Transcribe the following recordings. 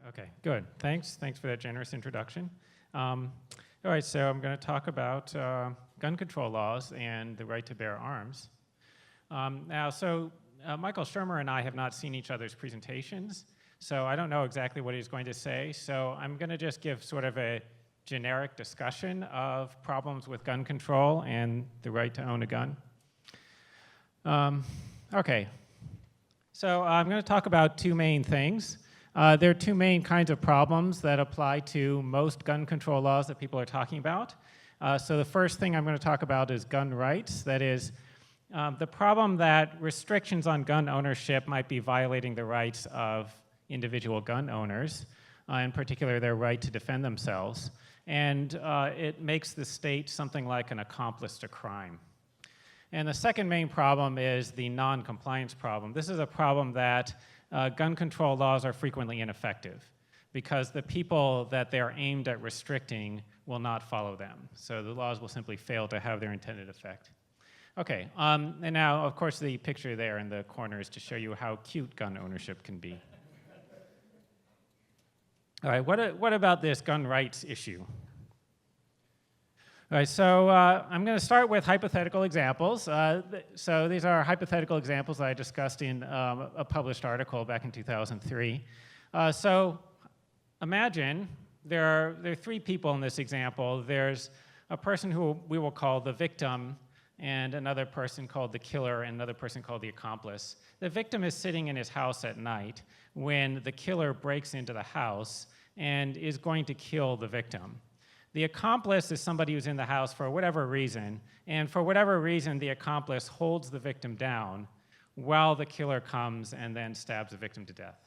Okay, good. Thanks for that generous introduction. All right, so I'm going to talk about gun control laws and the right to bear arms. Michael Shermer and I have not seen each other's presentations, so I don't know exactly what he's going to say. So I'm going to just give sort of a generic discussion of problems with gun control and the right to own a gun. Okay, so I'm going to talk about two main things. There are two main kinds of problems that apply to most gun control laws that people are talking about. So the first thing I'm going to talk about is gun rights. That is, the problem that restrictions on gun ownership might be violating the rights of individual gun owners, in particular their right to defend themselves. And it makes the state something like an accomplice to crime. And the second main problem is the non-compliance problem. This is a problem that gun control laws are frequently ineffective because the people that they are aimed at restricting will not follow them. So the laws will simply fail to have their intended effect. Okay, and now, of course, the picture there in the corner is to show you how cute gun ownership can be. All right, what about this gun rights issue? All right, so I'm going to start with hypothetical examples. So these are hypothetical examples that I discussed in a published article back in 2003. So imagine there are three people in this example. There's a person who we will call the victim, and another person called the killer, and another person called the accomplice. The victim is sitting in his house at night when the killer breaks into the house and is going to kill the victim. The accomplice is somebody who's in the house for whatever reason, and for whatever reason, the accomplice holds the victim down while the killer comes and then stabs the victim to death.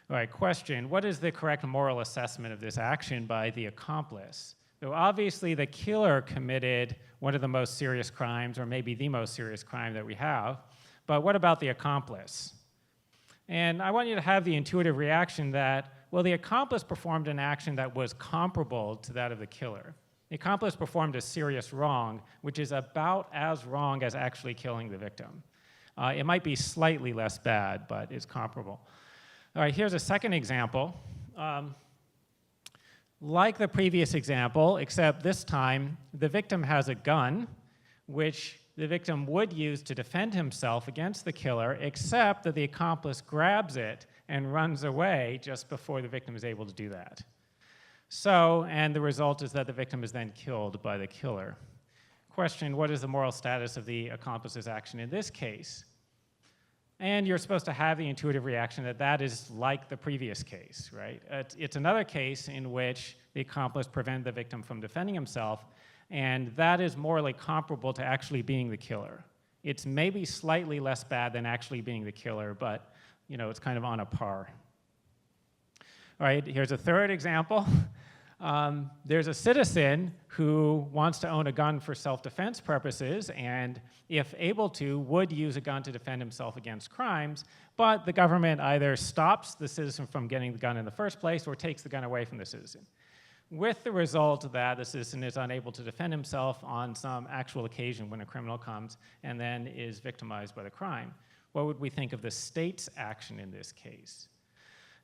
All right, question, what is the correct moral assessment of this action by the accomplice? So obviously, the killer committed one of the most serious crimes, or maybe the most serious crime that we have, but what about the accomplice? And I want you to have the intuitive reaction that, well, the accomplice performed an action that was comparable to that of the killer. The accomplice performed a serious wrong, which is about as wrong as actually killing the victim. It might be slightly less bad, but it's comparable. All right, here's a second example. Like the previous example, except this time, the victim has a gun, which the victim would use to defend himself against the killer, except that the accomplice grabs it and runs away just before the victim is able to do that. So, and the result is that the victim is then killed by the killer. Question, what is the moral status of the accomplice's action in this case? And you're supposed to have the intuitive reaction that that is like the previous case, right? It's another case in which the accomplice prevented the victim from defending himself, and that is morally comparable to actually being the killer. It's maybe slightly less bad than actually being the killer, but you know, it's kind of on a par. All right, here's a third example. There's a citizen who wants to own a gun for self-defense purposes, and if able to, would use a gun to defend himself against crimes, but the government either stops the citizen from getting the gun in the first place or takes the gun away from the citizen, with the result that the citizen is unable to defend himself on some actual occasion when a criminal comes and then is victimized by the crime. What would we think of the state's action in this case?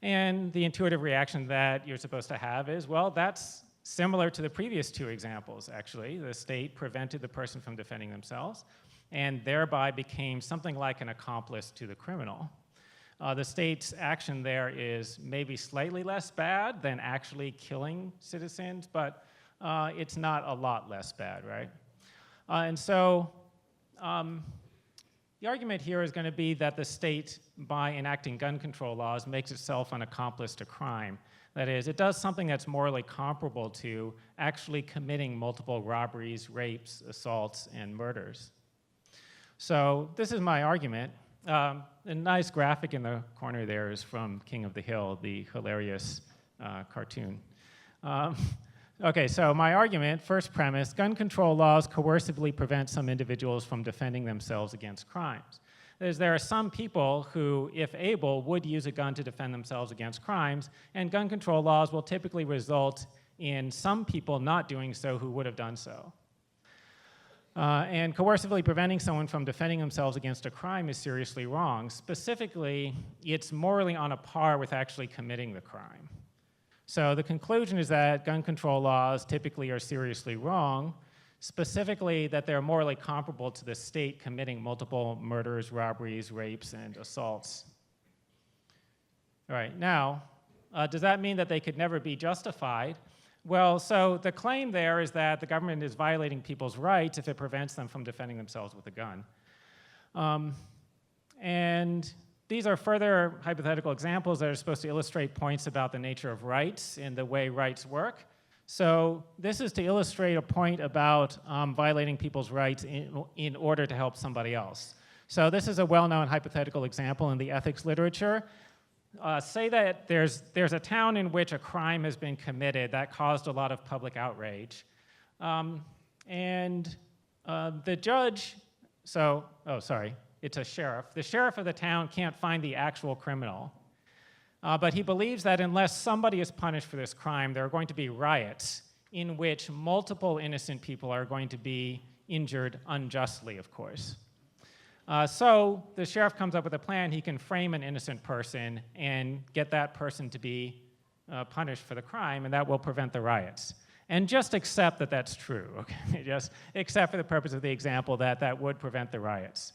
And the intuitive reaction that you're supposed to have is, well, that's similar to the previous two examples, actually. The state prevented the person from defending themselves and thereby became something like an accomplice to the criminal. The state's action there is maybe slightly less bad than actually killing citizens, but it's not a lot less bad, right? The argument here is going to be that the state, by enacting gun control laws, makes itself an accomplice to crime. That is, it does something that's morally comparable to actually committing multiple robberies, rapes, assaults, and murders. So this is my argument. A nice graphic in the corner there is from King of the Hill, the hilarious cartoon. Okay, so my argument, first premise, gun control laws coercively prevent some individuals from defending themselves against crimes. That is, there are some people who, if able, would use a gun to defend themselves against crimes, and gun control laws will typically result in some people not doing so who would have done so. And coercively preventing someone from defending themselves against a crime is seriously wrong. Specifically, it's morally on a par with actually committing the crime. So the conclusion is that gun control laws typically are seriously wrong, specifically that they're morally comparable to the state committing multiple murders, robberies, rapes, and assaults. All right, now, does that mean that they could never be justified? Well, so the claim there is that the government is violating people's rights if it prevents them from defending themselves with a gun. And these are further hypothetical examples that are supposed to illustrate points about the nature of rights and the way rights work. So this is to illustrate a point about violating people's rights in order to help somebody else. So this is a well-known hypothetical example in the ethics literature. Say that there's a town in which a crime has been committed that caused a lot of public outrage. And the judge, it's a sheriff. The sheriff of the town can't find the actual criminal. But he believes that unless somebody is punished for this crime, there are going to be riots in which multiple innocent people are going to be injured unjustly, of course. So the sheriff comes up with a plan. He can frame an innocent person and get that person to be punished for the crime, and that will prevent the riots. And just accept that that's true, okay? Just accept for the purpose of the example that that would prevent the riots.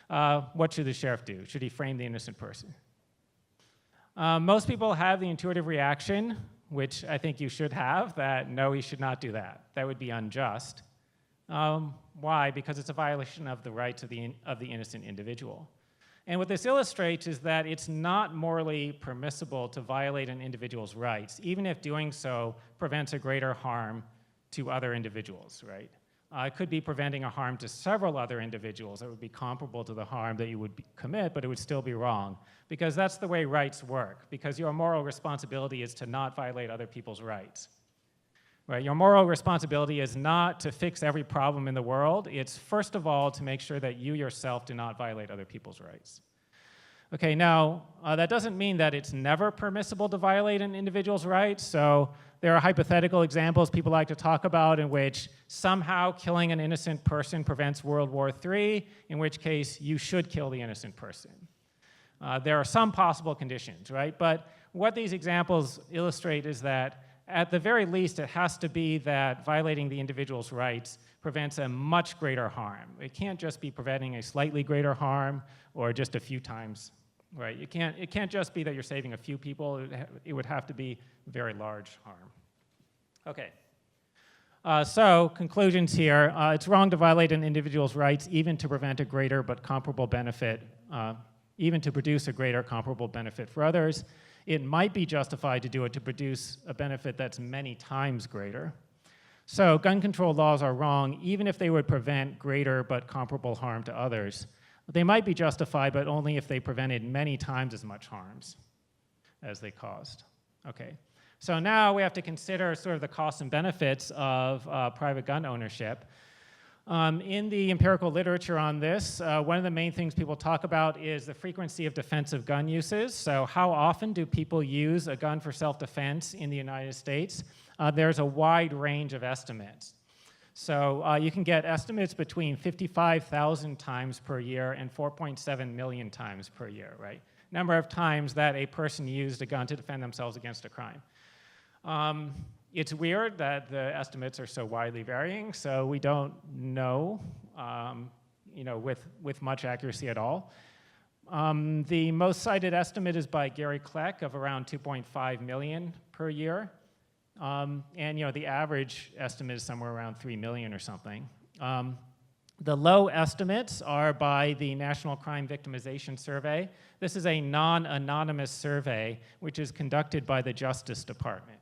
What should the sheriff do? Should he frame the innocent person? Most people have the intuitive reaction, which I think you should have, that no, he should not do that. That would be unjust. Why? Because it's a violation of the rights of the innocent individual. And what this illustrates is that it's not morally permissible to violate an individual's rights, even if doing so prevents a greater harm to other individuals, right? It could be preventing a harm to several other individuals that would be comparable to the harm that you would commit, but it would still be wrong, because that's the way rights work, because your moral responsibility is to not violate other people's rights. Right? Your moral responsibility is not to fix every problem in the world. It's first of all to make sure that you yourself do not violate other people's rights. Okay, now, that doesn't mean that it's never permissible to violate an individual's rights. So there are hypothetical examples people like to talk about in which somehow killing an innocent person prevents World War III, in which case you should kill the innocent person. There are some possible conditions, right? But what these examples illustrate is that at the very least, it has to be that violating the individual's rights prevents a much greater harm. It can't just be preventing a slightly greater harm or just a few times, right? It can't just be that you're saving a few people. It would have to be very large harm. Okay. So conclusions here. It's wrong to violate an individual's rights even to prevent a greater but comparable benefit, even to produce a greater comparable benefit for others. It might be justified to do it to produce a benefit that's many times greater. So gun control laws are wrong even if they would prevent greater but comparable harm to others. They might be justified, but only if they prevented many times as much harms as they caused. Okay. So now we have to consider sort of the costs and benefits of private gun ownership. In the empirical literature on this, one of the main things people talk about is the frequency of defensive gun uses. So how often do people use a gun for self-defense in the United States? There's a wide range of estimates. So you can get estimates between 55,000 times per year and 4.7 million times per year, right? Number of times that a person used a gun to defend themselves against a crime. It's weird that the estimates are so widely varying, so we don't know, with much accuracy at all. The most cited estimate is by Gary Kleck of around 2.5 million per year. And the average estimate is somewhere around 3 million or something. The low estimates are by the National Crime Victimization Survey. This is a non-anonymous survey which is conducted by the Justice Department.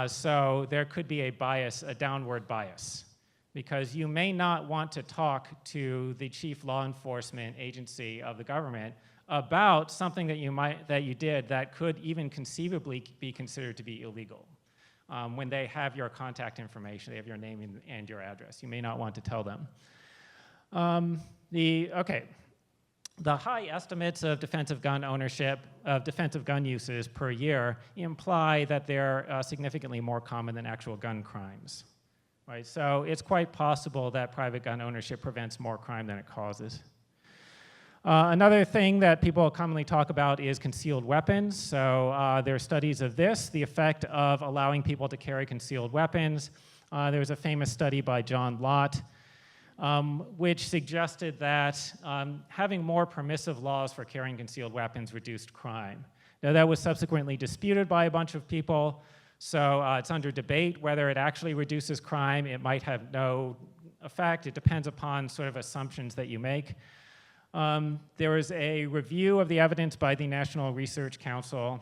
So there could be a bias, a downward bias, because you may not want to talk to the chief law enforcement agency of the government about something that you did that could even conceivably be considered to be illegal. When they have your contact information, they have your name and your address. You may not want to tell them. The high estimates of defensive gun ownership, of defensive gun uses per year imply that they're significantly more common than actual gun crimes. right? So it's quite possible that private gun ownership prevents more crime than it causes. Another thing that people commonly talk about is concealed weapons. So there are studies of this, the effect of allowing people to carry concealed weapons. There was a famous study by John Lott, which suggested that having more permissive laws for carrying concealed weapons reduced crime. Now, that was subsequently disputed by a bunch of people, so it's under debate whether it actually reduces crime. It might have no effect. It depends upon sort of assumptions that you make. There was a review of the evidence by the National Research Council,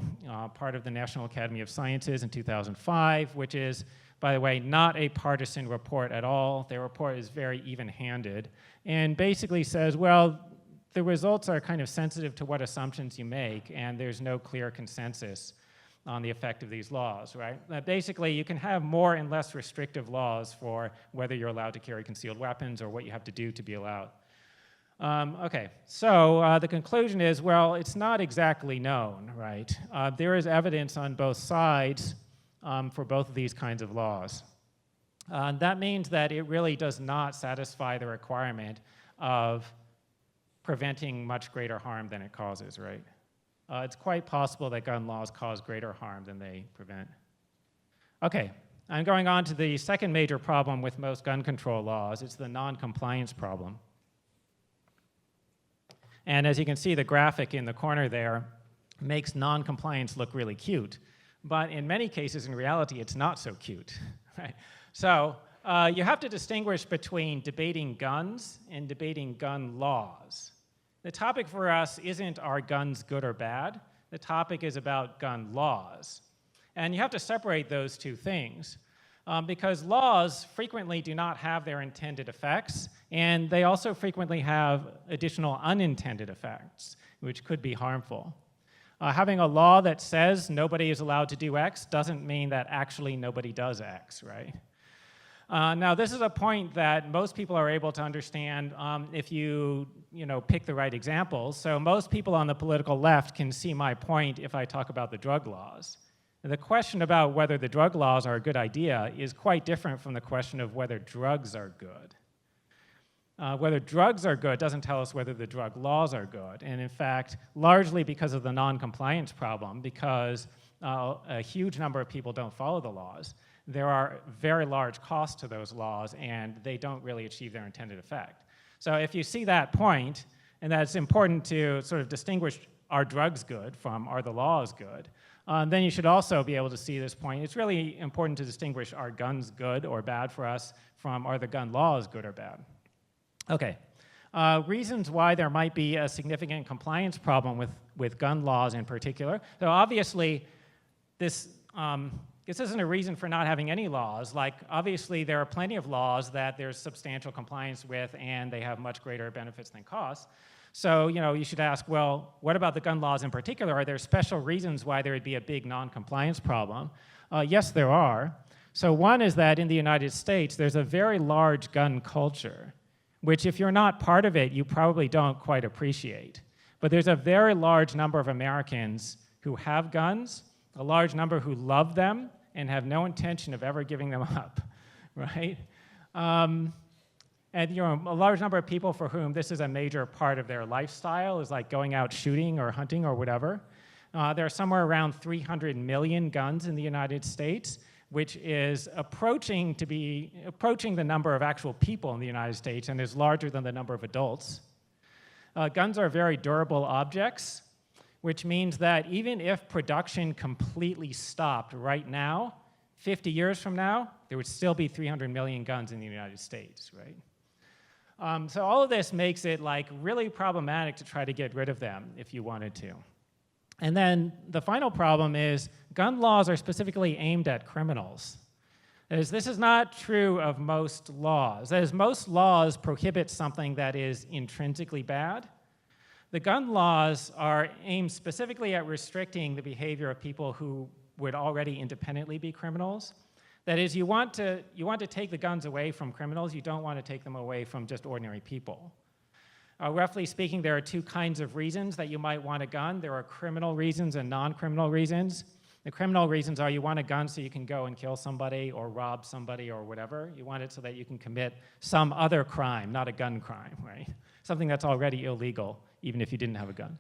part of the National Academy of Sciences in 2005, which is, by the way, not a partisan report at all. Their report is very even-handed and basically says, well, the results are kind of sensitive to what assumptions you make, and there's no clear consensus on the effect of these laws, right? Basically, you can have more and less restrictive laws for whether you're allowed to carry concealed weapons or what you have to do to be allowed. Okay, so the conclusion is, well, it's not exactly known, right? There is evidence on both sides for both of these kinds of laws. That means that it really does not satisfy the requirement of preventing much greater harm than it causes, right? It's quite possible that gun laws cause greater harm than they prevent. Okay, I'm going on to the second major problem with most gun control laws. It's the non-compliance problem. And as you can see, the graphic in the corner there makes non-compliance look really cute. But in many cases, in reality, it's not so cute, right? So you have to distinguish between debating guns and debating gun laws. The topic for us isn't are guns good or bad? The topic is about gun laws. And you have to separate those two things because laws frequently do not have their intended effects, and they also frequently have additional unintended effects, which could be harmful. Having a law that says nobody is allowed to do X doesn't mean that actually nobody does X, right? Now, this is a point that most people are able to understand if you pick the right examples. So most people on the political left can see my point if I talk about the drug laws. And the question about whether the drug laws are a good idea is quite different from the question of whether drugs are good. Whether drugs are good doesn't tell us whether the drug laws are good. And in fact, largely because of the non-compliance problem, because a huge number of people don't follow the laws, there are very large costs to those laws, and they don't really achieve their intended effect. So if you see that point, and that it's important to sort of distinguish are drugs good from are the laws good, then you should also be able to see this point. It's really important to distinguish are guns good or bad for us from are the gun laws good or bad. Okay, reasons why there might be a significant compliance problem with gun laws in particular. So obviously, this isn't a reason for not having any laws. Like, obviously, there are plenty of laws that there's substantial compliance with, and they have much greater benefits than costs. So, you should ask, well, what about the gun laws in particular? Are there special reasons why there would be a big non-compliance problem? Yes, there are. So one is that in the United States, there's a very large gun culture, which if you're not part of it, you probably don't quite appreciate. But there's a very large number of Americans who have guns, a large number who love them and have no intention of ever giving them up, right? And a large number of people for whom this is a major part of their lifestyle is like going out shooting or hunting or whatever. There are somewhere around 300 million guns in the United States, which is approaching the number of actual people in the United States and is larger than the number of adults. Guns are very durable objects, which means that even if production completely stopped right now, 50 years from now, there would still be 300 million guns in the United States, right? So all of this makes it like really problematic to try to get rid of them if you wanted to. And then the final problem is gun laws are specifically aimed at criminals. This is not true of most laws. That is, most laws prohibit something that is intrinsically bad. The gun laws are aimed specifically at restricting the behavior of people who would already independently be criminals. That is, you want to take the guns away from criminals. You don't want to take them away from just ordinary people. Roughly speaking, there are two kinds of reasons that you might want a gun. There are criminal reasons and non-criminal reasons. The criminal reasons are you want a gun so you can go and kill somebody or rob somebody or whatever. You want it so that you can commit some other crime, not a gun crime, right? Something that's already illegal, even if you didn't have a gun.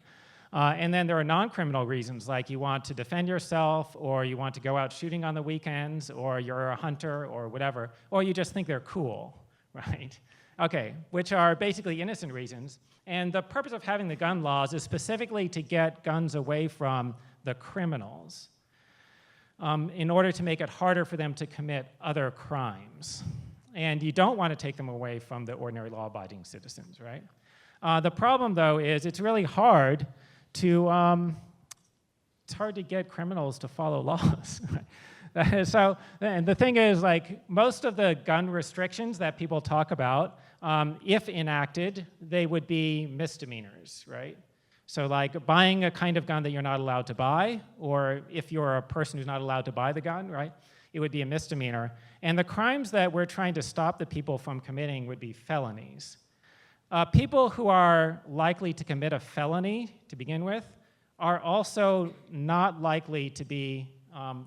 And then there are non-criminal reasons, like you want to defend yourself, or you want to go out shooting on the weekends, or you're a hunter, or whatever, or you just think they're cool, right? Okay, which are basically innocent reasons. And the purpose of having the gun laws is specifically to get guns away from the criminals in order to make it harder for them to commit other crimes. And you don't want to take them away from the ordinary law-abiding citizens, right? The problem, though, is it's really hard to get criminals to follow laws. So, and the thing is, like, most of the gun restrictions that people talk about, if enacted, they would be misdemeanors, right? So, like, buying a kind of gun that you're not allowed to buy, or if you're a person who's not allowed to buy the gun, right, it would be a misdemeanor. And the crimes that we're trying to stop the people from committing would be felonies. People who are likely to commit a felony to begin with are also not likely to be,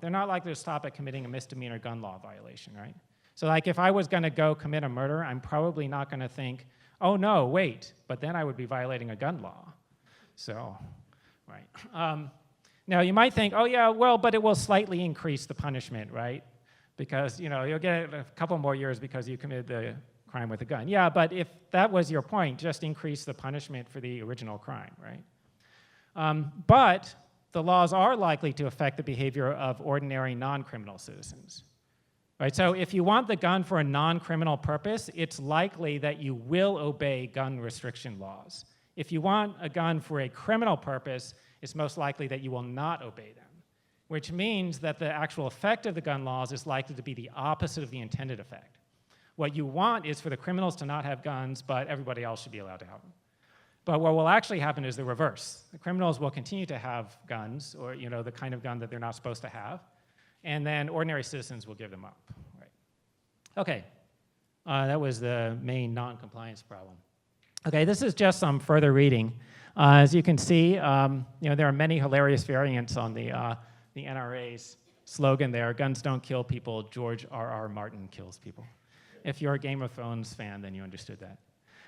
they're not likely to stop at committing a misdemeanor gun law violation, right? So like if I was gonna go commit a murder, I'm probably not gonna think, oh no, wait, but then I would be violating a gun law. So, right. Now you might think, oh yeah, well, but it will slightly increase the punishment, right? Because, you know, you'll get a couple more years because you committed the crime with a gun. Yeah, but if that was your point, just increase the punishment for the original crime, right? But the laws are likely to affect the behavior of ordinary non-criminal citizens, right? So if you want the gun for a non-criminal purpose, it's likely that you will obey gun restriction laws. If you want a gun for a criminal purpose, it's most likely that you will not obey them, which means that the actual effect of the gun laws is likely to be the opposite of the intended effect. What you want is for the criminals to not have guns, but everybody else should be allowed to have them. But what will actually happen is the reverse. The criminals will continue to have guns, or, you know, the kind of gun that they're not supposed to have, and then ordinary citizens will give them up. Right. Okay, that was the main non-compliance problem. Okay, this is just some further reading. As you can see, you know, there are many hilarious variants on the NRA's slogan there: "Guns don't kill people, George R.R. Martin kills people." If you're a Game of Thrones fan, then you understood that.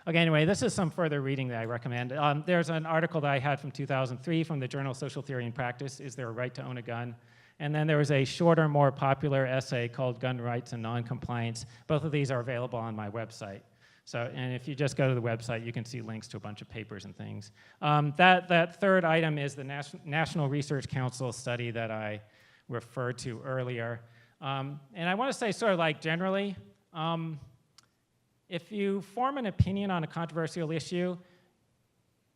Okay, anyway, this is some further reading that I recommend. There's an article that I had from 2003 from the journal Social Theory and Practice, Is There a Right to Own a Gun? And then there was a shorter, more popular essay called Gun Rights and Noncompliance. Both of these are available on my website. So, and if you just go to the website, you can see links to a bunch of papers and things. That third item is the National Research Council study that I referred to earlier. And I want to say sort of like generally, if you form an opinion on a controversial issue,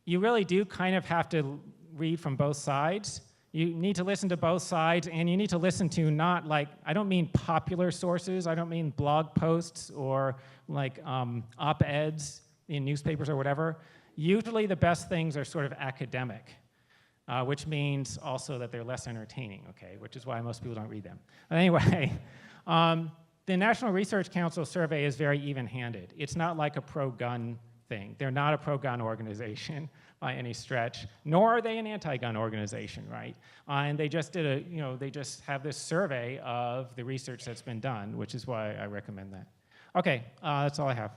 you really do kind of have to read from both sides. You need to listen to both sides, and you need to listen to not like, I don't mean popular sources, I don't mean blog posts or like op-eds in newspapers or whatever. Usually the best things are sort of academic, which means also that they're less entertaining, okay, which is why most people don't read them. But anyway, the National Research Council survey is very even-handed. It's not like a pro-gun thing. They're not a pro-gun organization by any stretch, nor are they an anti-gun organization, right? And they just did a, you know, they just have this survey of the research that's been done, which is why I recommend that. Okay, that's all I have.